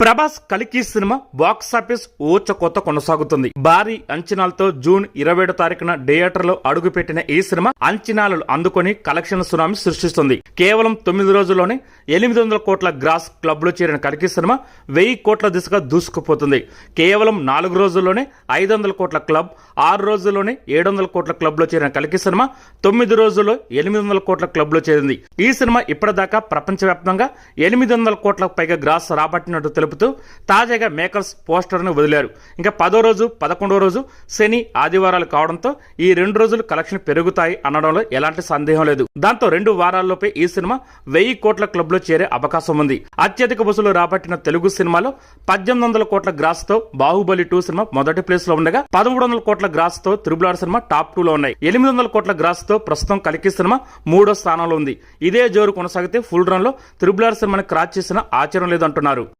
ప్రభాస్ కల్కి cinema box office ఊచకోత కొనసాగుతుంది. భారీ అంచనాలతో జూన్ 27 తారీఖున థియేటర్లో అడుగుపెట్టిన ఈ సినిమా అంచనాలు అందుకొని కలెక్షన్ సునామీ సృష్టిస్తుంది. కేవలం 9 రోజుల్లోనే 800 కోట్ల గ్రాస్ క్లబ్ లో చేరిన కల్కి సినిమా 1000 కోట్ల దిశగా దూసుకుపోతుంది. కేవలం 4 రోజుల్లోనే 500 కోట్ల క్లబ్, 6 రోజుల్లోనే 700 కోట్ల క్లబ్ లో చేరిన కల్కి సినిమా 9 రోజుల్లో 800 కోట్ల క్లబ్ లో చేరింది. ఈ సినిమా ఇప్పటిదాకా ప్రపంచవ్యాప్తంగా 800 కోట్లకు పైగా గ్రాస్ రాబట్టినట్టు తెలుపుతూ తాజాగా మేకర్స్ పోస్టర్ ను వదిలారు. ఇంకా 10వ రోజు 11వ రోజు శని ఆదివారాలు కావడంతో ఈ 2 రోజులు కలెక్షన్ పెరుగుతాయి అనడంలో ఎలాంటి సందేహం లేదు. దాంతో 2 వారాల్లోపే ఈ సినిమా 1000 కోట్ల క్లబ్ లో చేరే అవకాశం ఉంది. అత్యధిక వసూలు రాబట్టిన తెలుగు సినిమాలో 1800 కోట్ల గ్రాస్ తో బాహుబలి 2 సినిమా మొదటి ప్లేస్ లో ఉండగా 1300 కోట్ల గ్రాస్ తో RRR సినిమా టాప్ 2 లో ఉన్నాయి. 800 కోట్ల గ్రాస్ తో ప్రస్తుతం కల్కి సినిమా 3వ స్థానంలో ఉంది. ఇదే జోరు కొనసాగితే ఫుల్ రన్ లో RRR సినిమాని క్రాచ్ చేసిన ఆశ్చర్యం లేదంటున్నారు.